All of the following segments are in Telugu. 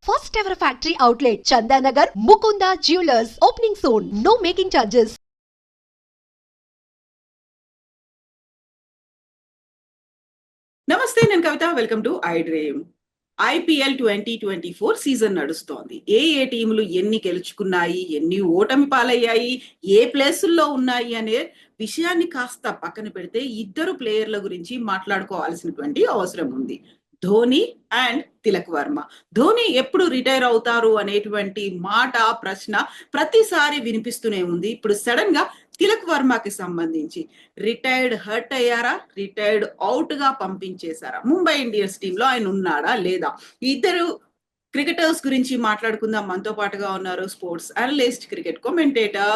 First ever factory outlet, Chandanagar, Mukunda Jewelers, opening soon. No making charges. నమస్తే, నేను Kavitha. Welcome to iDream. IPL 2024 season నడుస్తోంది. ఏ టీములు ఎన్ని గెలుచుకున్నాయి, ఎన్ని ఓటమి పాలయ్యాయి, ఏ ప్లేసుల్లో ఉన్నాయి అనే విషయాన్ని కాస్త పక్కన పెడితే ఇద్దరు ప్లేయర్ల గురించి మాట్లాడుకోవాల్సినటువంటి అవసరం ఉంది. ధోని అండ్ తిలక్ వర్మ. ధోని ఎప్పుడు రిటైర్ అవుతారు అనేటువంటి మాట, ప్రశ్న ప్రతిసారి వినిపిస్తూనే ఉంది. ఇప్పుడు సడన్ గా తిలక్ వర్మకి సంబంధించి రిటైర్డ్ హర్ట్ అయ్యారా, రిటైర్డ్ అవుట్ గా పంపించేశారా, ముంబై ఇండియన్స్ టీంలో ఆయన ఉన్నాడా లేదా? ఇద్దరు క్రికెటర్స్ గురించి మాట్లాడుకుందాం. మనతో పాటుగా ఉన్నారు sports analyst, cricket commentator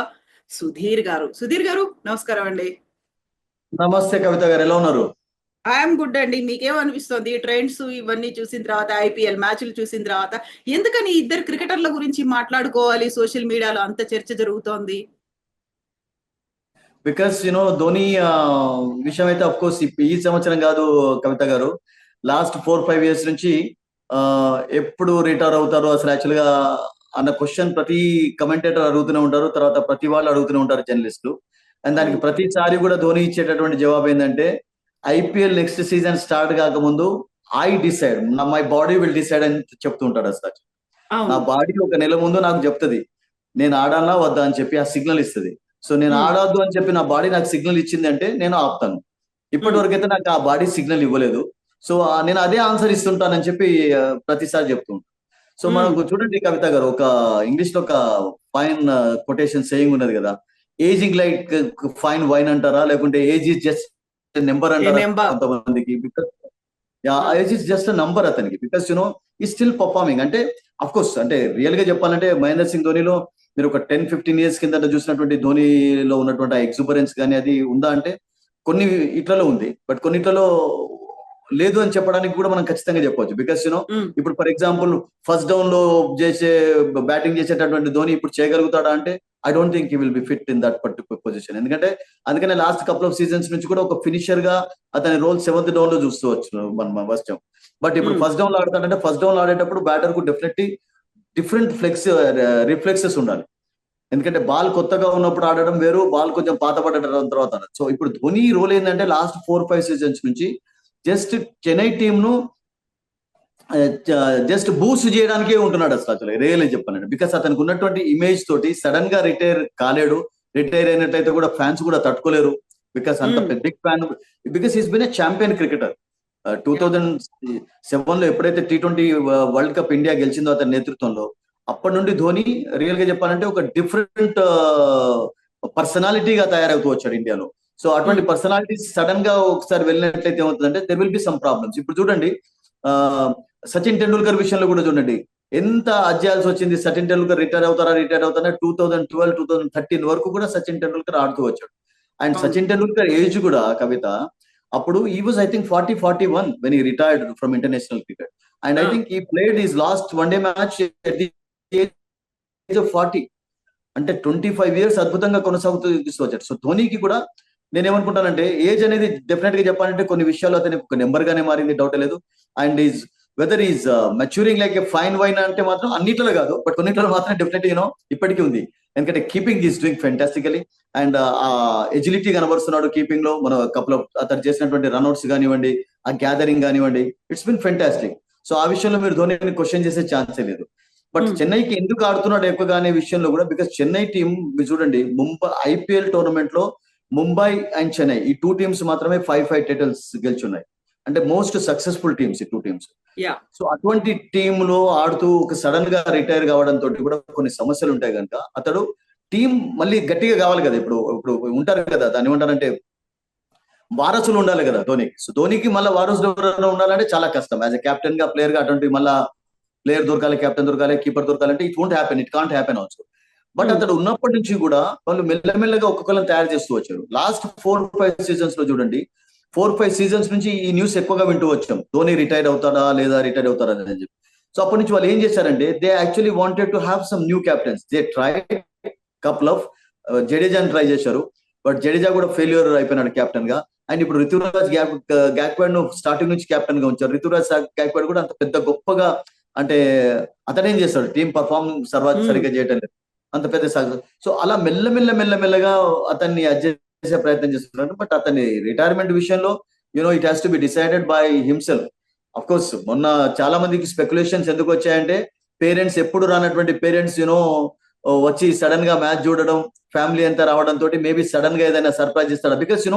Sudheer గారు. సుధీర్ గారు, నమస్కారం అండి. నమస్తే కవిత గారు, ఎలా ఉన్నారు? ఐఎమ్ గుడ్ అండి. మీకేమనిపిస్తుంది ట్రెండ్స్ ఇవన్నీ చూసిన తర్వాత, ఐపీఎల్ మ్యాచ్లు చూసిన తర్వాత ఎందుకని ఇద్దరు క్రికెటర్ల గురించి మాట్లాడుకోవాలి? సోషల్ మీడియాలో అంత చర్చ జరుగుతోంది. బికాస్ ధోని విషయం అయితే అఫ్ కోర్స్ ఈ సంవత్సరం కాదు కవిత గారు, లాస్ట్ 4-5 years నుంచి ఎప్పుడు రిటైర్ అవుతారు అసలు యాక్చువల్ గా అన్న క్వశ్చన్ ప్రతి కమెంటేటర్ అడుగుతూనే ఉంటారు, తర్వాత ప్రతి వాళ్ళు అడుగుతూనే ఉంటారు జర్నలిస్టులు. అండ్ దానికి ప్రతిసారి కూడా ధోని ఇచ్చేటటువంటి జవాబు ఏంటంటే, ఐపీఎల్ నెక్స్ట్ సీజన్ స్టార్ట్ కాకముందు I decide, my body will decide అని చెప్తూ ఉంటాడు. అసలు నా బాడీ ఒక నెల ముందు నాకు చెప్తుంది నేను ఆడాలా వద్దా అని చెప్పి ఆ సిగ్నల్ ఇస్తుంది. సో నేను ఆడొద్దు అని చెప్పి నా బాడీ నాకు సిగ్నల్ ఇచ్చింది అంటే నేను ఆపుతాను. ఇప్పటి వరకు అయితే నాకు ఆ బాడీ సిగ్నల్ ఇవ్వలేదు. సో నేను అదే ఆన్సర్ ఇస్తుంటానని చెప్పి ప్రతిసారి చెప్తూ ఉంటాను. సో మనకు చూడండి కవిత గారు, ఒక ఇంగ్లీష్ లో ఒక ఫైన్ కొటేషన్ సేయింగ్ ఉన్నది కదా, ఏజింగ్ లైక్ ఫైన్ వైన్ అంటారా, లేకుంటే ఏజ్ ఇస్ జస్ట్ నెంబర్ అంటారా కొంతమందికి. Because age is just number అతనికి. బికాస్ ఈ స్టిల్ పర్ఫార్మింగ్. అంటే అఫ్ కోర్స్ అంటే రియల్ గా చెప్పాలంటే మహేందర్ సింగ్ ధోనిలో మీరు ఒక 10-15 years కింద చూసినటువంటి ధోనిలో ఉన్నటువంటి ఎక్సుబరెన్స్ కానీ అది ఉందా అంటే కొన్ని ఇట్లలో ఉంది, బట్ కొన్నిట్లలో లేదు అని చెప్పడానికి కూడా మనం ఖచ్చితంగా చెప్పవచ్చు. బికాస్ ఇప్పుడు ఫర్ ఎగ్జాంపుల్ ఫస్ట్ డౌన్ లో బ్యాటింగ్ చేసేటటువంటి ధోని ఇప్పుడు చేయగలుగుతాడా అంటే I don't think he will be fit in that particular position. ఎందుకంటే అందుకనే లాస్ట్ కపుల్ ఆఫ్ సీజన్స్ నుంచి కూడా ఒక ఫినిషర్ గా అతని రోల్ 7th డౌన్ లో చూస్తూ వచ్చు మనం ఫస్ట్. బట్ ఇప్పుడు ఫస్ట్ డౌన్ లో ఆడతాడంటే ఫస్ట్ డౌన్ లో ఆడేటప్పుడు బ్యాటర్ కు డెఫినెట్లీ డిఫరెంట్ రిఫ్లెక్సెస్ ఉండాలి. ఎందుకంటే బాల్ కొత్తగా ఉన్నప్పుడు ఆడడం వేరు, బాల్ కొంచెం పాత పడడం తర్వాత. సో ఇప్పుడు ధోని రోల్ ఏంటంటే లాస్ట్ 4-5 seasons నుంచి జస్ట్ చెన్నై టీమ్ ను జస్ట్ బూస్ట్ చేయడానికే ఉంటున్నాడు అసలు రియల్ చెప్పానండి. బికాస్ అతనికి ఉన్నటువంటి ఇమేజ్ తోటి సడన్ గా రిటైర్ కాలేడు. రిటైర్ అయినట్లయితే కూడా ఫ్యాన్స్ కూడా తట్టుకోలేరు. బికాస్ అంత big fan, because he's been a champion cricketer. 2007 లో ఎప్పుడైతే T20 వరల్డ్ కప్ ఇండియా గెలిచిందో అతని నేతృత్వంలో, అప్పటి నుండి ధోని రియల్ గా చెప్పాలంటే ఒక డిఫరెంట్ పర్సనాలిటీగా తయారవుతూ వచ్చాడు ఇండియాలో. సో అటువంటి పర్సనాలిటీస్ సడన్ గా ఒకసారి వెళ్ళినట్లయితే ఏమవుతుందంటే there will be some problems. ఇప్పుడు చూడండి సచిన్ టెండూల్కర్ విషయంలో కూడా చూడండి ఎంత అధ్యాయాల్సి వచ్చింది. సచిన్ టెండూల్కర్ రిటైర్ అవుతారా 2012-2013 వరకు కూడా సచిన్ టెండూల్కర్ ఆడుతూ వచ్చాడు. అండ్ సచిన్ టెండూల్కర్ ఏజ్ కూడా కవిత అప్పుడు he was I think 40-41 when he retired from international cricket, and I think he played his last one day match at the age of 40. అంటే 25 years అద్భుతంగా కొనసాగుతూ వచ్చాడు. సో ధోనికి కూడా నేనేమనుకుంటానంటే ఏజ్ అనేది డెఫినెట్ గా చెప్పాలంటే కొన్ని విషయాలు అతనికి ఒక నెంబర్ గానే మారింది, డౌట్ లేదు. And is weather is maturing like A fine wine అంటే మాత్రం అన్నిట్లో కాదు, బట్ కొన్నిట్లో మాత్రం డెఫినెట్ ఇప్పటికీ ఉంది. ఎందుకంటే keeping is doing fantastically. And ఆ ఎజిలిటీ కనబరుస్తున్నాడు కీపింగ్ లో. మన కపుల్ ఆఫ్ అతను చేసినటువంటి రన్అట్స్ కానివ్వండి, ఆ గ్యాదరింగ్ కానివ్వండి, ఇట్స్ బిన్ ఫెంటాస్టిక్. సో ఆ విషయంలో మీరు ధోనిని క్వశ్చన్ చేసే ఛాన్సే లేదు. బట్ చెన్నైకి ఎందుకు ఆడుతున్నాడు ఎక్కువగా అనే విషయంలో కూడా, బికాస్ చెన్నై టీం మీరు చూడండి ముంబై IPL టోర్నమెంట్ లో ముంబై అండ్ చెన్నై ఈ 2 teams మాత్రమే 5 టైటిల్స్ గెలుచున్నాయి. అంటే మోస్ట్ సక్సెస్ఫుల్ టీమ్స్ ఈ 2 teams. సో అటువంటి టీమ్ లో ఆడుతూ ఒక సడన్ గా రిటైర్ కావడంతో కూడా కొన్ని సమస్యలు ఉంటాయి కనుక అతడు టీం మళ్ళీ గట్టిగా కావాలి కదా. ఇప్పుడు ఉంటారు కదా, దాన్ని ఏమంటారంటే వారసులు ఉండాలి కదా ధోనికి. సో ధోనికి మళ్ళీ వారసులు ఎవరైనా ఉండాలంటే చాలా కష్టం. యాజ్ ఎ కెప్టెన్ గా ప్లేయర్ గా అటువంటి మళ్ళా ప్లేయర్ దొరకాలి, కెప్టెన్ దొరకాలి, కీపర్ దొరకాలంటే it won't happen, it can't happen also. But అతడు ఉన్నప్పటి నుంచి కూడా వాళ్ళు మెల్లమెల్లగా ఒక్కొక్కరిని తయారు చేస్తూ వచ్చారు. లాస్ట్ 4-5 seasons లో చూడండి, 4-5 seasons నుంచి ఈ న్యూస్ ఎక్కువగా వింటూ వచ్చాం, ధోని రిటైర్ అవుతాడా లేదా రిటైర్ అవుతారా అని చెప్పి. సో అప్పటి నుంచి వాళ్ళు ఏం చేశారంటే they actually wanted to have some new captains. They try couple of జడేజాని ట్రై చేశారు, బట్ జడేజా కూడా ఫెయిల్యూర్ అయిపోయినాడు కెప్టెన్ గా. అండ్ ఇప్పుడు రితురాజ్ గాక్వాడ్ ను స్టార్టింగ్ నుంచి కెప్టెన్ గా ఉంచారు. రితురాజ్ గాక్వాడ్ కూడా అంత పెద్ద గొప్పగా అంటే అతనేం చేస్తాడు, టీం పర్ఫార్మ్ సరిగ్గా చేయటం లేదు, అంత పెద్ద సక్సెస్. సో అలా మెల్లమెల్లగా అతన్ని అడ్జస్ట్ చేసే ప్రయత్నం చేస్తున్నాడు. బట్ అతని రిటైర్మెంట్ విషయంలో it has to be decided by himself. Of course మొన్న చాలా మందికి స్పెక్యులేషన్స్ ఎందుకు వచ్చాయంటే, పేరెంట్స్ ఎప్పుడు రానటువంటి పేరెంట్స్ వచ్చి సడన్ గా మ్యాచ్ చూడడం, ఫ్యామిలీ అంతా రావడం తోటి మేబీ సడన్ గా ఏదైనా సర్ప్రైజ్ ఇస్తాడు. Because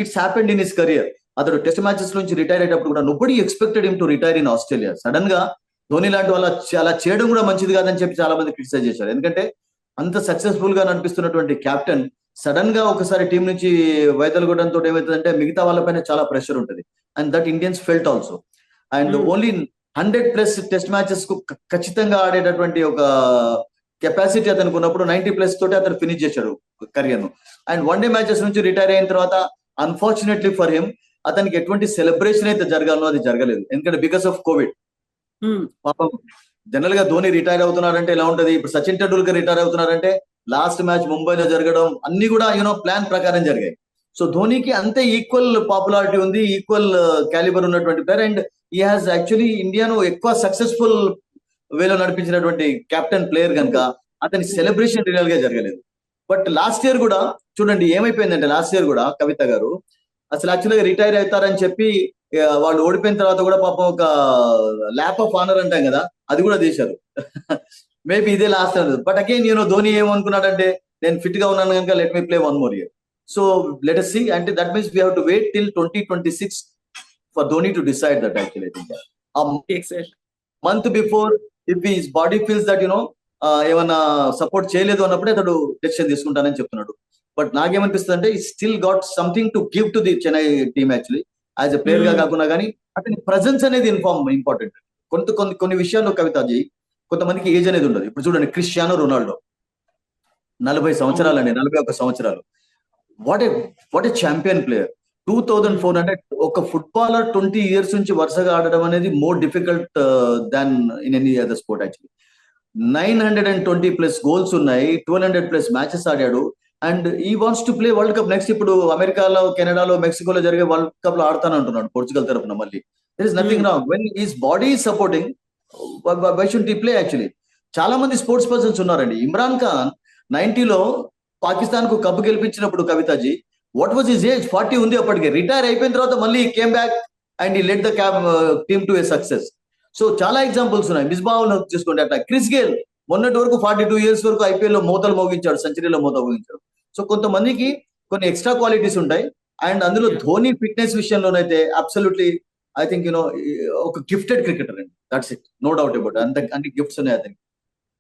it's happened in his career. అతడు టెస్ట్ మ్యాచెస్ నుంచి రిటైర్ అయ్యేటప్పుడు కూడా nobody expected him to retire in Australia. Sudden గా ధోని లాంటి వాళ్ళ అలా చేయడం కూడా మంచిది కాదని చెప్పి చాలా మంది క్రిటిసైజ్ చేశారు. ఎందుకంటే అంత సక్సెస్ఫుల్ గా నడిపిస్తున్నటువంటి కెప్టెన్ సడన్ గా ఒకసారి టీం నుంచి వైదొలగడంతో ఏమవుతుందంటే మిగతా వాళ్ళపైన చాలా ప్రెషర్ ఉంటుంది. And that Indians felt also. And only 100+ test matches కు ఖచ్చితంగా ఆడేటటువంటి ఒక కెపాసిటీ అతనికి ఉన్నప్పుడు 90+ తోటి అతను ఫినిష్ చేశాడు కెరియర్ ను. అండ్ వన్డే మ్యాచెస్ నుంచి రిటైర్ అయిన తర్వాత అన్ఫార్చునేట్లీ ఫర్ హిమ్ అతనికి ఎటువంటి సెలబ్రేషన్ అయితే జరగాలో అది జరగలేదు. ఎందుకంటే బికాస్ ఆఫ్ కోవిడ్. పాపం జనరల్ గా ధోని రిటైర్ అవుతున్నారంటే ఎలా ఉంటది, ఇప్పుడు సచిన్ టెండూల్కర్ రిటైర్ అవుతున్నారంటే లాస్ట్ మ్యాచ్ ముంబైలో జరగడం అన్ని కూడా ప్లాన్ ప్రకారం జరిగాయి. సో ధోనికి అంతే ఈక్వల్ పాపులారిటీ ఉంది, ఈక్వల్ క్యాలిబర్ ఉన్నటువంటి ప్లేయర్. అండ్ ఈ హాజ్ యాక్చువల్లీ ఇండియాను ఎక్కువ సక్సెస్ఫుల్ వేలో నడిపించినటువంటి కెప్టెన్ ప్లేయర్ కనుక అతని సెలబ్రేషన్ రియల్ గా జరగలేదు. బట్ లాస్ట్ ఇయర్ కూడా చూడండి ఏమైపోయిందంటే, లాస్ట్ ఇయర్ కూడా కవిత గారు అసలు యాక్చువల్గా రిటైర్ అవుతారని చెప్పి వాళ్ళు ఓడిపోయిన తర్వాత కూడా పాపం ఒక ల్యాప్ ఆఫ్ ఆనర్ అంటాం కదా, అది కూడా చేశారు. మేబీ ఇదే లాస్ట్. బట్ అగైన్ ధోని ఏమనుకున్నాడంటే, నేను ఫిట్ గా ఉన్నాను కనుక let me play 1 more year. So let us see. అంటే that means we have to wait till 2026 for Dhoni to decide that. Actually ఆ month before if his body feels that ఏమన్నా సపోర్ట్ చేయలేదు అన్నప్పుడే అతడు డెసిషన్ తీసుకుంటానని చెప్తున్నాడు. బట్ నాకేమనిపిస్తుంది అంటే ఈ still got something to give to the Chennai team actually as a player గా కాకుండా. కానీ అతని ప్రజెన్స్ అనేది ఇంపార్టెంట్. కొన్ని విషయాల్లో కవితాజీ కొంతమందికి ఏజ్ అనేది ఉండదు. ఇప్పుడు చూడండి క్రిస్టియానో రొనాల్డో 40 సంవత్సరాలండి, 41 సంవత్సరాలు. What a champion player. 2004 అంటే ఒక ఫుట్బాలర్ 20 years నుంచి వరుసగా ఆడడం అనేది more difficult than in any other sport actually. 920+ goals ఉన్నాయి, 1200+ మ్యాచెస్ ఆడాడు. అండ్ ఈ wants to play world cup next. ఇప్పుడు అమెరికాలో, కెనడాలో, మెక్సికోలో జరిగే వరల్డ్ కప్ లో ఆడతానంటున్నాడు పోర్చుగల్ తరఫున. మళ్ళీ there is nothing wrong when his body is supporting. Why should he play actually. చాలా మంది స్పోర్ట్స్ పర్సన్స్ ఉన్నారండి. ఇమ్రాన్ ఖాన్ 90లో పాకిస్తాన్ కు cup గెలిపించినప్పుడు కవితాజీ what was his age? 40 ఉంది అప్పటికే. రిటైర్ అయిపోయిన తర్వాత మళ్ళీ కేమ్ బ్యాక్ అండ్ ఈ lead the team to A success. So చాలా ఎగ్జాంపుల్స్ ఉన్నాయి. మిస్బాహుల్ చూసుకోండి అట్లా. క్రిస్ గేల్ మొన్నటి వరకు 42 years వరకు ఐపీఎల్ లో మూతలు మోగించాడు, సెంచరీలో మూత మోగించాడు. సో కొంతమందికి కొన్ని ఎక్స్ట్రా క్వాలిటీస్ ఉంటాయి. అండ్ అందులో ధోని ఫిట్నెస్ విషయంలోనైతే అబ్సల్యూట్లీ ఐ థింక్ ఒక గిఫ్టెడ్ క్రికెటర్ అండి. That's it, no doubt about. అంటే గిఫ్ట్స్ ఉన్నాయి అతనికి.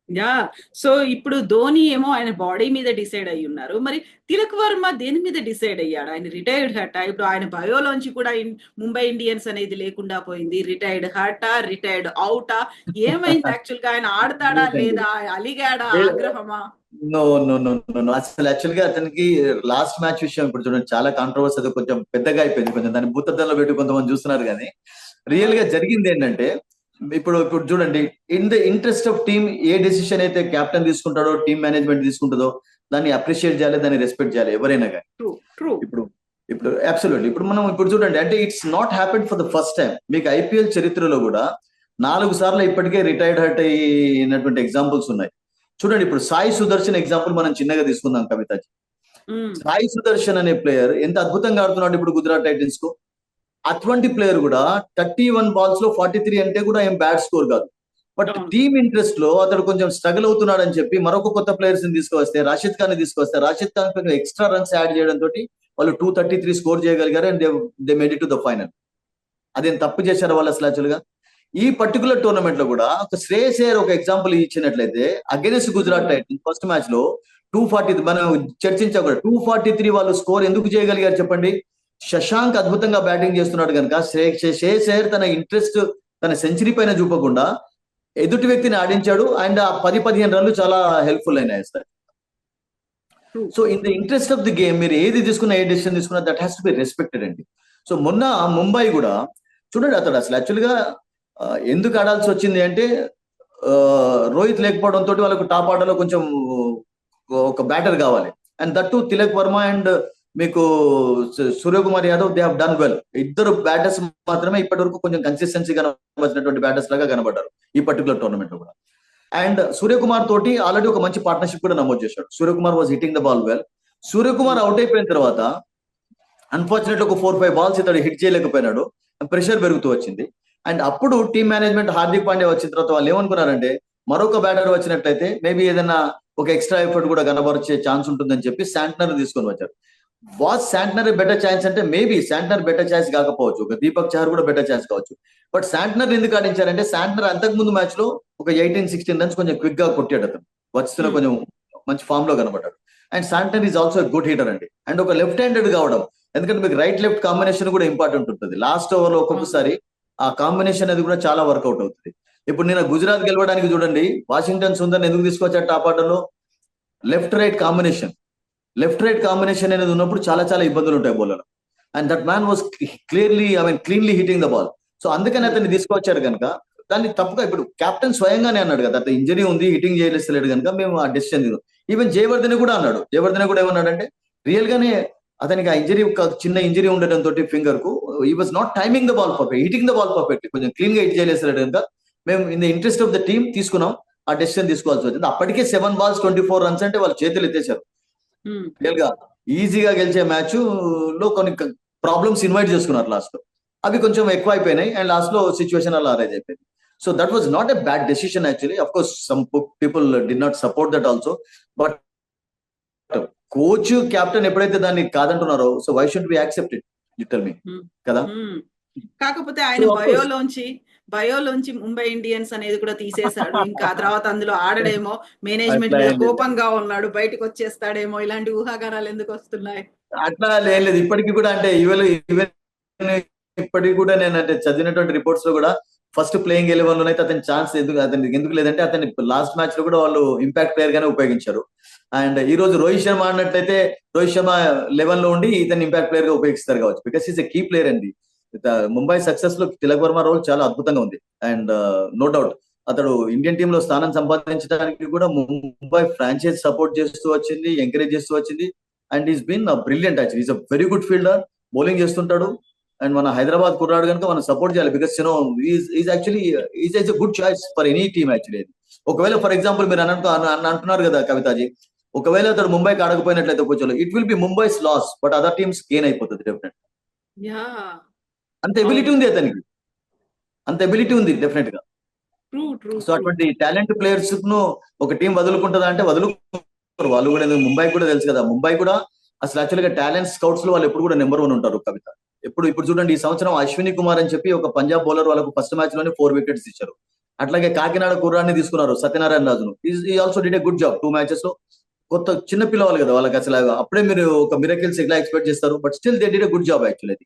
యా. సో ఇప్పుడు ధోని ఏమో ఆయన బాడీ మీద డిసైడ్ అయ్యి ఉన్నారు. మరి తిలక్ వర్మ దేని మీద డిసైడ్ అయ్యాడు? ఆయన రిటైర్డ్ హర్టా? ఇప్పుడు ఆయన బయోలోంచి కూడా ముంబై ఇండియన్స్ అనేది లేకుండా పోయింది. రిటైర్డ్ హర్టా, రిటైర్డ్ అవుటా, ఏమైంది యాక్చువల్ గా? ఆయన ఆడతాడా లేదా? అలిగాడా? ఆగ్రహమా? నో నో నో నో అసలు యాక్చువల్ గా అతనికి లాస్ట్ మ్యాచ్ విషయం ఇప్పుడు చూడండి చాలా కాంట్రవర్సీ, అది కొంచెం పెద్దగా అయిపోయింది. కొంచెం దాన్ని భూతద్దంలో పెట్టి కొంతమంది చూస్తున్నారు. కానీ రియల్ గా జరిగింది ఏంటంటే, ఇప్పుడు చూడండి, in the interest of team A decision అయితే కెప్టెన్ తీసుకుంటాడో, టీమ్ మేనేజ్మెంట్ తీసుకుంటుందో దాన్ని అప్రిషియేట్ చేయాలి, దాన్ని రెస్పెక్ట్ చేయాలి ఎవరైనా కానీ. ఇప్పుడు అబ్సల్యూట్లీ ఇప్పుడు మనం ఇప్పుడు చూడండి, అంటే it's not happened for the first time. మీకు ఐపీఎల్ చరిత్రలో కూడా 4 సార్లు ఇప్పటికే రిటైర్డ్ హర్ట్ అయినటువంటి ఎగ్జాంపుల్స్ ఉన్నాయి. చూడండి, ఇప్పుడు సాయి సుదర్శన్ ఎగ్జాంపుల్ మనం చిన్నగా తీసుకుందాం కవితాజీ. సాయి సుదర్శన్ అనే ప్లేయర్ ఎంత అద్భుతంగా ఆడుతున్నాడు ఇప్పుడు గుజరాత్ టైటన్స్ కు. అటువంటి ప్లేయర్ కూడా 31 balls లో 43 అంటే కూడా ఏం బ్యాడ్ స్కోర్ కాదు. బట్ టీమ్ ఇంట్రెస్ట్ లో అతడు కొంచెం స్ట్రగుల్ అవుతున్నాడు అని చెప్పి మరొక కొత్త ప్లేయర్స్ ని తీసుకొస్తే, రాషిద్ ఖాన్ ని తీసుకొస్తే, రాషిద్ ఖాన్ కొంచెం ఎక్స్ట్రా రన్స్ యాడ్ చేయడం తోటి వాళ్ళు 233 స్కోర్ చేయగలిగారు. And they made it to the final. అదేం తప్పు చేశారు వాళ్ళు అసలు యాక్చువల్ గా? ఈ పర్టికులర్ టోర్నమెంట్ లో కూడా ఒక శ్రేయస్ అయ్యర్ ఒక ఎగ్జాంపుల్ ఇచ్చినట్లయితే against Gujarat Titans first match లో 240 మనం చర్చించా కూడా 243 వాళ్ళు స్కోర్ ఎందుకు చేయగలిగారు చెప్పండి? శశాంక్ అద్భుతంగా బ్యాటింగ్ చేస్తున్నాడు కనుక శ్రేయస్ అయ్యర్ తన ఇంట్రెస్ట్ తన సెంచరీ పైన చూపకుండా ఎదుటి వ్యక్తిని ఆడించాడు. అండ్ ఆ 10-15 రన్లు చాలా హెల్ప్ఫుల్ అయినాయి sir. So in the interest of the game మీరు ఏది తీసుకున్నా, ఏ డెసిషన్ తీసుకున్నా, that has to be respected అండి. సో మొన్న ముంబై కూడా చూడండి, అతడు అసలు యాక్చువల్ గా ఎందుకు ఆడాల్సి వచ్చింది అంటే రోహిత్ లేకపోవడం తోటి వాళ్ళకు టాప్ ఆర్డర్ లో కొంచెం ఒక బ్యాటర్ కావాలి. And that Tilak Varma and మీకు Suryakumar Yadav they have done well. ఇద్దరు బ్యాటర్స్ మాత్రమే ఇప్పటి వరకు కొంచెం కన్సిస్టెన్సీ కనబడినటువంటి బ్యాటర్స్ లాగా కనబడ్డారు ఈ పర్టికులర్ టోర్నమెంట్ లో కూడా. అండ్ సూర్యకుమార్ తోటి ఆల్రెడీ ఒక మంచి పార్ట్నర్షిప్ కూడా నమోదు చేశాడు. Suryakumar was hitting the ball well. Suryakumar out అయిపోయిన తర్వాత అన్ఫార్చునేట్ ఒక 4-5 బాల్స్ ఇతడు హిట్ చేయలేకపోయినాడు. ప్రెషర్ పెరుగుతూ వచ్చింది. అండ్ అప్పుడు టీమ్ మేనేజ్మెంట్ హార్దిక్ పాండ్యా వచ్చిన తర్వాత వాళ్ళు ఏమనుకున్నారంటే మరొక బ్యాటర్ వచ్చినట్లయితే మేబీ ఏదైనా ఒక ఎక్స్ట్రా ఎఫర్ట్ కూడా కనబరిచే ఛాన్స్ ఉంటుందని చెప్పి శాంట్నర్ తీసుకొని వచ్చారు. వాజ్ శాంట్నర్ బెటర్ ఛాన్స్ అంటే మేబీ శాంట్నర్ బెటర్ ఛాన్స్ కాకపోవచ్చు, ఒక దీపక్ చహర్ కూడా బెటర్ ఛాన్స్ కావచ్చు. బట్ శాంట్నర్ ఎందుకు ఆడించారంటే శాంట్నర్ అంతకు ముందు మ్యాచ్ లో ఒక 18-16 రన్స్ కొంచెం క్విక్ గా కొట్టాడు. అతను వస్తున్న కొంచెం మంచి ఫామ్ లో కనబడ్డాడు. And Santner is also good hitter అండి. అండ్ ఒక లెఫ్ట్ హ్యాండెడ్ కావడం, ఎందుకంటే మీకు రైట్ లెఫ్ట్ కాంబినేషన్ కూడా ఇంపార్టెంట్ ఉంటుంది. లాస్ట్ ఓవర్ లో ఒక్కొక్కసారి ఆ కాంబినేషన్ అది కూడా చాలా వర్కౌట్ అవుతుంది. ఇప్పుడు నేను గుజరాత్ గెలవడానికి చూడండి వాషింగ్టన్ సుందర్ ఎందుకు తీసుకొచ్చాడు టాప్ ఆర్డర్ లో, లెఫ్ట్ రైట్ కాంబినేషన్ అనేది ఉన్నప్పుడు చాలా చాలా ఇబ్బందులు ఉంటాయి bowler. And that man was cleanly hitting the ball. So అందుకని అతన్ని తీసుకొచ్చారు కనుక దాన్ని తప్పుగా ఇప్పుడు కెప్టెన్ స్వయంగానే అన్నాడు కదా, అతను ఇంజరీ ఉంది హిట్టింగ్ చేయలేస్తలేడు కనుక మేము ఆ డెసిషన్ తీసుకున్నాం. ఈవెన్ జయవర్ధన్ కూడా అన్నాడు. జయవర్ధన్ కూడా ఏమన్నాడంటే రియల్ గానే అతనికి ఆ ఇంజరీ, చిన్న ఇంజరీ ఉండడం తోటి ఫింగర్ కు ఈ was not timing the ball perfect, hitting the ball perfect, కొంచెం క్లీన్ గా హిట్ చేయలేస్తలేడు కనుక మేము in the interest of the team తీసుకున్నాం, ఆ డెసిషన్ తీసుకోవాల్సి వచ్చింది. అప్పటికే 7 balls 24 runs అంటే వాళ్ళు చేతులు ఎత్తేశారు. రియల్ గా ఈజీగా గెలిచే మ్యాచ్ లో కొన్ని ప్రాబ్లమ్స్ ఇన్వైట్ చేసుకున్నారు లాస్ట్ లో, అవి కొంచెం ఎక్కువ అయిపోయినాయి అండ్ లాస్ట్ లో సిచ్యువేషన్ అలా అరైజ్ అయిపోయింది. So that was not a bad decision actually. Of course some people do not support that also, but coach captain ఎప్పుడైతే దాన్ని కాదంటున్నారో so why should be accepted you tell me కదా. కాకపోతే ఆయన బయోలోంచి ముంబై ఇండియన్స్ అనేది కూడా తీసేశాడు. ఇంకా తర్వాత అందులో ఆడడేమో, మేనేజ్మెంట్ మీద కోపంగా ఉన్నాడు, బయటకు వచ్చేస్తాడేమో, ఇలాంటి ఊహాగానాలు ఎందుకు వస్తున్నాయి? అట్లా లేదు. ఇప్పటికీ కూడా అంటే ఇప్పటికి కూడా నేను అంటే చదివినటువంటి రిపోర్ట్స్ లో కూడా ఫస్ట్ ప్లేయింగ్ 11 లోనైతే అతని ఛాన్స్ ఎందుకు లేదంటే అతని లాస్ట్ మ్యాచ్ లో కూడా వాళ్ళు ఇంపాక్ట్ ప్లేయర్ గానే ఉపయోగించారు. అండ్ ఈ రోజు రోహిత్ శర్మ అన్నట్లయితే రోహిత్ శర్మ 11 లో ఉండి ఇతను ఇంపాక్ట్ ప్లేయర్ గా ఉపయోగిస్తారు కావచ్చు, because he's a key player అండి. ముంబై సక్సెస్ లో తిలక్ వర్మ రోల్ చాలా అద్భుతంగా ఉంది. అండ్ నో డౌట్ అతడు ఇండియన్ టీమ్ లో స్థానం సంపాదించడానికి కూడా ముంబై ఫ్రాంచైజ్ సపోర్ట్ చేస్తూ వచ్చింది, ఎంకరేజ్ చేస్తూ వచ్చింది. And is been brilliant actually. Is a very good fielder, bowling చేస్తుంటాడు. అండ్ మన హైదరాబాద్ కుర్రాడు కనుక మనం సపోర్ట్ చేయాలి, because is actually is a good choice for any team actually. ఒకవేళ ఫర్ ఎగ్జాంపుల్ మీరు అంటున్నారు కదా కవితాజీ, ఒకవేళ అతడు ముంబైకి ఆడకపోయినట్లయితే కొంచెం it will B ముంబైస్ loss, but other teams gain అయిపోతుంది డెఫినెట్. అంత ఎబిలిటీ ఉంది అతనికి, అంత ఎబిలిటీ ఉంది డెఫినెట్ గా. సో అటువంటి టాలెంట్ ప్లేయర్స్ ను ఒక టీం వదులుకుంటుందా అంటే వదులుకోరు. వాళ్ళు కూడా ముంబై కూడా తెలుసు కదా, ముంబై కూడా అసలు యాక్చువల్ గా టాలెంట్ స్కౌట్స్ లో వాళ్ళు ఎప్పుడు కూడా నెంబర్ 1 ఉంటారు కవిత. ఇప్పుడు చూడండి ఈ సంవత్సరం అశ్విని కుమార్ అని చెప్పి ఒక పంజాబ్ బౌలర్ వాళ్ళకు ఫస్ట్ మ్యాచ్ లోనే 4 wickets ఇచ్చారు. అట్లాగే కాకినాడ కుర్రాన్ని తీసుకున్నారు సత్యనారాయణ రాజును. ఈ also did a good job 2 matches లో. కొత్త చిన్న పిల్లవాళ్ళు కదా వాళ్ళకి అసలు అప్పుడే మీరు ఒక మిరకిల్స్ ఎట్లా ఎక్స్పెక్ట్ చేస్తారు, but still they did a good job actually.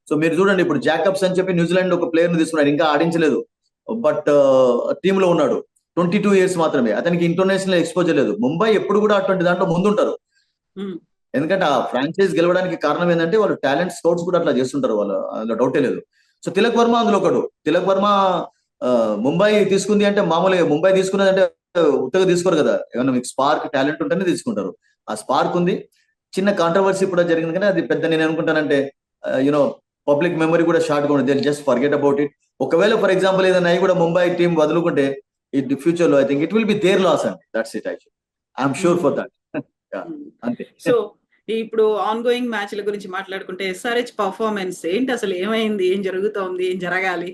So మీరు చూడండి ఇప్పుడు జాకబ్స్ అని చెప్పి న్యూజిలాండ్ ఒక ప్లేయర్ ను తీసుకున్నాడు, ఇంకా ఆడించలేదు, బట్ టీమ్ లో ఉన్నాడు. 22 years మాత్రమే, అతనికి ఇంటర్నేషనల్ ఎక్స్పోజర్ లేదు. ముంబై ఎప్పుడు కూడా అటువంటి దాంట్లో ముందుంటారు, ఎందుకంటే ఆ ఫ్రాంచైజ్ గెలవడానికి కారణం ఏంటంటే వాళ్ళు టాలెంట్ స్కౌట్స్ కూడా అట్లా చేస్తుంటారు, వాళ్ళు అందులో డౌటే లేదు. సో తిలక్ వర్మ అందులో ఒకడు. తిలక్ వర్మ ముంబై తీసుకుంది అంటే మామూలుగా ముంబై తీసుకున్నది అంటే ఉత్తగా తీసుకోరు కదా, ఏమన్నా మీకు స్పార్క్ టాలెంట్ ఉంటేనే తీసుకుంటారు. ఆ స్పార్క్ ఉంది. చిన్న కాంట్రవర్సీ కూడా జరిగింది కానీ అది పెద్ద నేను అనుకుంటానంటే యూనో పబ్లిక్ మెమరీ కూడా షార్ట్ గా ఉంది, జస్ట్ ఫర్గెట్ అబౌట్ ఇట్. ఒకవేళ ఫర్ ఎగ్జాంపుల్ ఏదైనా అవి కూడా ముంబై టీం వదులుకుంటే ఇట్ ఫ్యూచర్ లో I think it will be their loss అండి. That's it actually, I'm sure for that. అంతే. సో ఇప్పుడు ఆన్ గోయింగ్ మ్యాచ్ల గురించి మాట్లాడుకుంటే ఎస్ఆర్హెచ్ పర్ఫార్మెన్స్ ఏంటి, అసలు ఏమైంది, ఏం జరుగుతోంది, ఏం జరగాలి?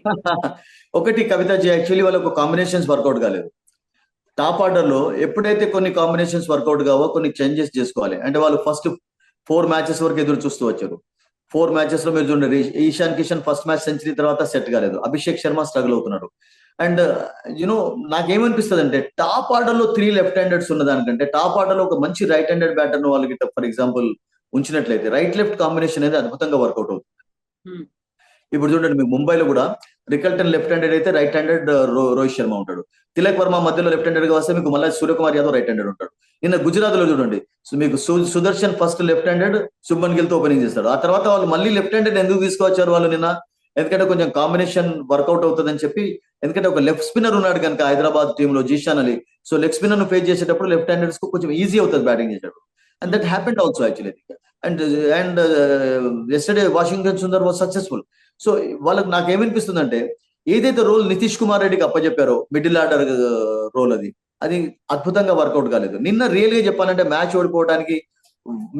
ఒకటి కవితాజీ, యాక్చువల్లీ వాళ్ళకు కాంబినేషన్స్ వర్కౌట్ కాలేదు. టాప్ ఆర్డర్ లో ఎప్పుడైతే కొన్ని కాంబినేషన్స్ వర్కౌట్ కావో కొన్ని చేంజెస్ చేసుకోవాలి. అంటే వాళ్ళు ఫస్ట్ 4 matches వరకు ఎదురు చూస్తూ వచ్చారు. 4 matches లో మీరు చూడండి, Ishan Kishan first match century తర్వాత సెట్ కాలేదు, అభిషేక్ శర్మ స్ట్రగుల్ అవుతున్నాడు. అండ్ నాకేమనిపిస్తుంది అంటే టాప్ ఆర్డర్ లో 3 left handeds ఉన్న దానికంటే టాప్ ఆర్డర్ లో ఒక మంచి రైట్ హ్యాండెడ్ బ్యాటర్ ను వాళ్ళకి ఫర్ ఎగ్జాంపుల్ ఉంచినట్లయితే రైట్ లెఫ్ట్ కాంబినేషన్ అనేది అద్భుతంగా వర్కౌట్ అవుతుంది. ఇప్పుడు చూడండి మీకు ముంబైలో కూడా రికల్టన్ లెఫ్ట్ హ్యాండెడ్ అయితే రైట్ హ్యాండెడ్ రోహిత్ శర్మ ఉంటాడు. తిలక్ వర్మ మధ్యలో లెఫ్ట్ హ్యాండెడ్ గా వస్తే మీకు మళ్ళీ సూర్యకుమార్ యాదవ్ రైట్ హ్యాండెడ్ ఉంటాడు. నిన్న గుజరాత్ లో చూడండి మీకు Sudarshan first left handed Shubman Gill తో ఓపెనింగ్ చేస్తాడు. ఆ తర్వాత వాళ్ళు మళ్ళీ లెఫ్ట్ హ్యాండెడ్ ఎందుకు తీసుకొచ్చారు వాళ్ళు నిన్న, ఎందుకంటే కొంచెం కాంబినేషన్ వర్కౌట్ అవుతుందని చెప్పి. ఎందుకంటే ఒక లెఫ్ట్ స్పిన్నర్ ఉన్నాడు కనుక హైదరాబాద్ టీమ్ లో Zeeshan Ali. So leg spinner ను ఫేస్ చేసేటప్పుడు లెఫ్ట్ హ్యాండర్స్ కు కొంచెం ఈజీ అవుతుంది బ్యాటింగ్ చేసేటప్పుడు. and that happened also actually. And yesterday Washington Sundar was successful. So వాళ్ళకి నాకు ఏమనిపిస్తుందంటే ఏదైతే రోల్ నితీష్ కుమార్ రెడ్డికి అప్పచెప్పారో మిడిల్ ఆర్డర్ రోల్ అది అద్భుతంగా వర్కౌట్ కాలేదు. నిన్న రియల్ గా చెప్పాలంటే మ్యాచ్ ఓడిపోవడానికి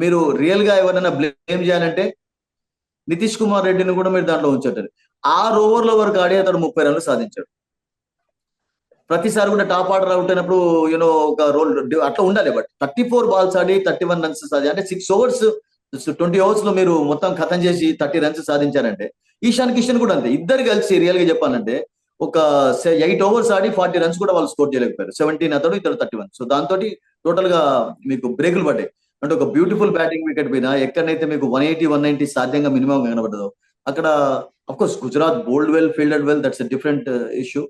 మీరు రియల్ గా ఎవరైనా బ్లేమ్ చేయాలంటే నితీష్ కుమార్ రెడ్డిని కూడా మీరు దాంట్లో ఉంచారు. 6 ఓవర్ల వరకు ఆడి అతడు 30 రన్లు సాధించాడు. ప్రతిసారి కూడా టాప్ ఆర్డర్ అవుట్ అయినప్పుడు ఒక రోల్ అట్లా ఉండాలి. బట్ 34 బాల్స్ ఆడి 31 రన్స్ సాధి అంటే 6 ఓవర్స్ 20 ఓవర్స్ లో మీరు మొత్తం ఖతం చేసి 30 రన్స్ సాధించారంటే ఈశాన్ కిషన్ కూడా అంతే. ఇద్దరు కలిసి రియల్ గా చెప్పాలంటే ఒక 8 ఓవర్స్ ఆడి 40 రన్స్ కూడా వాళ్ళు స్కోర్ చేయలేకపోయారు. 17 అతడు ఇతడు 31. సో దాంతో టోటల్ గా మీకు బ్రేకులు పడ్డాయి. అంటే ఒక బ్యూటిఫుల్ బ్యాటింగ్ వికెట్ పైన ఎక్కడైతే మీకు 180, 190 సాధ్యంగా మినిమం కనబడదో అక్కడ of course Gujarat bold well, fielded well, that's a different issue.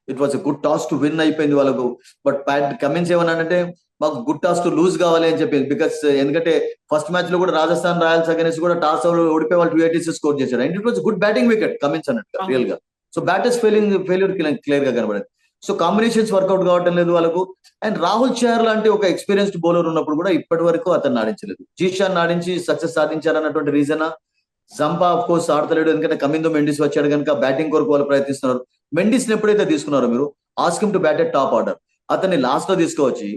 It was a good toss to win అయిపోయింది వాళ్ళకు. బట్ ప్యాట్ కమిన్స్ ఏమన్నానంటే మాకు గుడ్ టాస్ టు లూజ్ కావాలి అని చెప్పింది. బికాస్ ఎందుకంటే ఫస్ట్ మ్యాచ్ లో కూడా రాజస్థాన్ రాయల్స్ అగైన్స్ కూడా టాస్ ఓడిపోయి వాళ్ళు 280 స్కోర్ చేశారు. And it was good batting wicket Cummins అన్నట్టు రియల్ గా. సో బ్యాటర్స్ ఫెయిల్యూర్ క్లియర్ గా కనబడింది. సో కాంబినేషన్స్ వర్కౌట్ కావడం లేదు వాళ్ళకు. అండ్ రాహుల్ చహర్ లాంటి ఒక ఎక్స్పీరియన్స్డ్ బౌలర్ ఉన్నప్పుడు కూడా ఇప్పటి వరకు అతను ఆడించలేదు. జీషాన్ ఆడించి సక్సెస్ సాధించారన్నటువంటి రీజన్. జంపా ఆఫ్ కోర్స్ ఆడతలేడు ఎందుకంటే కమిందో మెండిస్ వచ్చాడు కనుక బ్యాటింగ్ కొరకు వాళ్ళు ప్రయత్నిస్తున్నారు. మెండిస్ ని ఎప్పుడైతే తీసుకున్నారో మీరు ask him to bat at top order, అతన్ని లాస్ట్ లో తీసుకోవచ్చి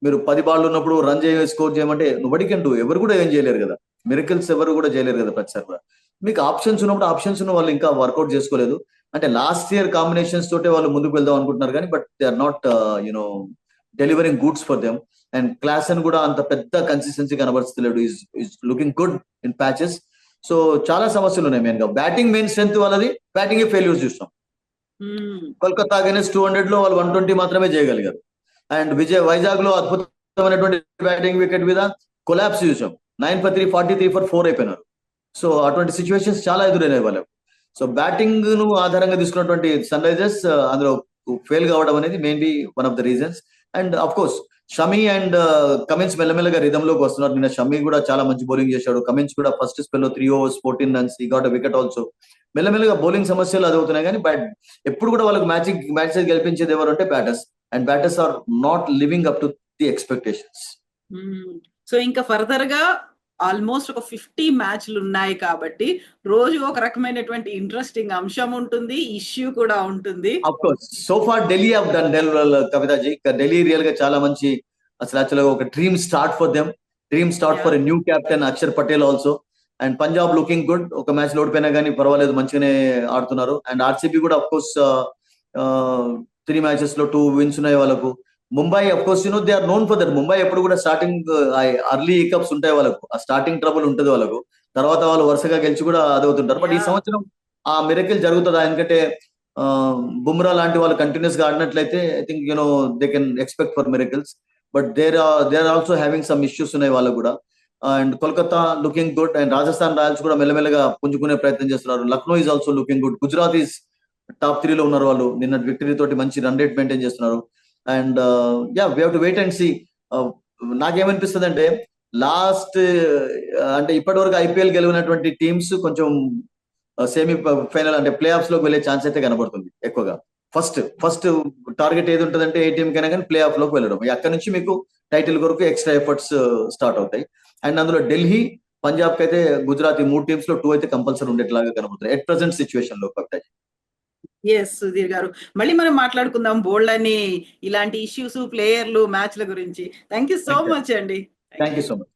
మీరు 10 బాల్ ఉన్నప్పుడు రన్ స్కోర్ చేయమంటే నోబడీ కెన్ డూ. ఎవరు కూడా ఏం చేయలేరు కదా, మిరకిల్స్ ఎవరు కూడా చేయలేరు కదా ప్రతిసారి కూడా. మీకు ఆప్షన్స్ ఉన్నప్పుడు ఆప్షన్స్ ఉన్న వాళ్ళు ఇంకా వర్కౌట్ చేసుకోలేదు. అంటే లాస్ట్ ఇయర్ కాంబినేషన్స్ తోటే వాళ్ళు ముందుకు వెళ్దాం అనుకుంటున్నారు కానీ but they are not delivering goods for them. And Klaasen కూడా అంత పెద్ద కన్సిస్టెన్సీ కనబరుస్తలేడు. Is looking good in patches. So చాలా సమస్యలు ఉన్నాయి. మెయిన్ గా బ్యాటింగ్ మెయిన్ స్ట్రెంత్ వాళ్ళది, బ్యాటింగ్ ఫెయిల్యూర్స్ చూస్తాం. కోల్కతా అగైన్స్ 200 లో వాళ్ళు 120 మాత్రమే చేయగలిగారు. అండ్ వైజాగ్ లో అద్భుతమైనటువంటి బ్యాటింగ్ వికెట్ మీద కొలాప్స్ చూసాం. 9 for 3, 43 for 4 అయిపోయినారు. సో అటువంటి సిచ్యువేషన్స్ చాలా ఎదురైనాయి వాళ్ళకు. సో బ్యాటింగ్ ను ఆధారంగా తీసుకున్నటువంటి సన్ రైజర్స్ అందులో ఫెయిల్ కావడం అనేది mainly one of the reasons. And of course Shami and Cummins మెల్లమెల్లగా రిధమ్ లోకి వస్తున్నారు. నిన్న షమీ కూడా చాలా మంచి బౌలింగ్ చేశాడు. కమిన్స్ కూడా ఫస్ట్ స్పెల్ లో 3 overs 14 runs, ఈ గాట్ వికెట్ ఆల్సో. మెల్లమెల్లగా బౌలింగ్ సమస్యలు అదవుతున్నాయి కానీ బట్ ఎప్పుడు కూడా వాళ్ళకి మ్యాచెస్ గెలిపించేది ఎవరు అంటే batters. And batters are not living up to the expectations. So ఇంకా ఫర్దర్ గా ఆల్మోస్ట్ ఒక 50 మ్యాచ్లు ఉన్నాయి కాబట్టి రోజు ఒక రకమైనటువంటి ఇంట్రెస్టింగ్ అంశం ఉంటుంది, ఇష్యూ కూడా ఉంటుంది. Of course so far Delhi have done well కవితాజీ. Delhi real గా చాలా మంచి అసలు యాక్చువల్గా ఒక dream start for them, dream start for a new captain Axar Patel also. And Punjab looking good, ఒక మ్యాచ్ లో ఓడిపోయినా కానీ పర్వాలేదు మంచిగానే ఆడుతున్నారు. అండ్ ఆర్సీబీ కూడా అఫ్ కోర్స్ 3 matches లో 2 wins ఉన్నాయి వాళ్ళకు. Mumbai of course they are known for that. Mumbai ఎప్పుడు కూడా స్టార్టింగ్ అర్లీ హికప్స్ ఉంటాయి వాళ్ళకు, ఆ స్టార్టింగ్ ట్రబుల్ ఉంటుంది వాళ్ళకు. తర్వాత వాళ్ళు వరుసగా గెలిచి కూడా అదవుతుంటారు. బట్ ఈ సంవత్సరం ఆ మిరకిల్ జరుగుతుందా? ఎందుకంటే బుమ్రా లాంటి వాళ్ళు కంటిన్యూస్ గా ఆడినట్లయితే I think they can expect for miracles. But they are also having some issues ఉన్నాయి వాళ్ళకు కూడా. And Kolkata looking good. And Rajasthan Royals కూడా మెల్లమెల్లగా పుంజుకునే ప్రయత్నం చేస్తున్నారు. Lucknow is also looking good. Gujarat is top 3 లో ఉన్నారు వాళ్ళు. నిన్న విక్టరీ తోటి మంచి రన్ రేట్ మెయింటైన్ చేస్తున్నారు. And we have to wait and see. నాకేమనిపిస్తుంది అంటే లాస్ట్ అంటే ఇప్పటి వరకు ఐపీఎల్ గెలిచినటువంటి టీమ్స్ కొంచెం సెమీ ఫైనల్ అంటే ప్లే ఆఫ్స్ లోకి వెళ్ళే ఛాన్స్ అయితే కనబడుతుంది ఎక్కువగా. ఫస్ట్ టార్గెట్ ఏది ఉంటుందంటే ఏ టీం కైనా కానీ ప్లే ఆఫ్ లోకి వెళ్ళడం. అక్కడ నుంచి మీకు టైటిల్ కొరకు ఎక్స్ట్రా ఎఫర్ట్స్ స్టార్ట్ అవుతాయి. అండ్ అందులో ఢిల్లీ, పంజాబ్ కి అయితే గుజరాత్, ఈ 3 teams లో 2 అయితే కంపల్సరీ ఉండేట్లాగా కనబడుతుంది ఎట్ ప్రెసెంట్ సిచ్యువేషన్ లో. ఎస్ సుధీర్ గారు, మళ్ళీ మనం మాట్లాడుకుందాం బోల్డ్ అని ఇలాంటి ఇష్యూస్, ప్లేయర్లు, మ్యాచ్ల గురించి. థ్యాంక్ యూ సో మచ్ అండి. Thank you so much.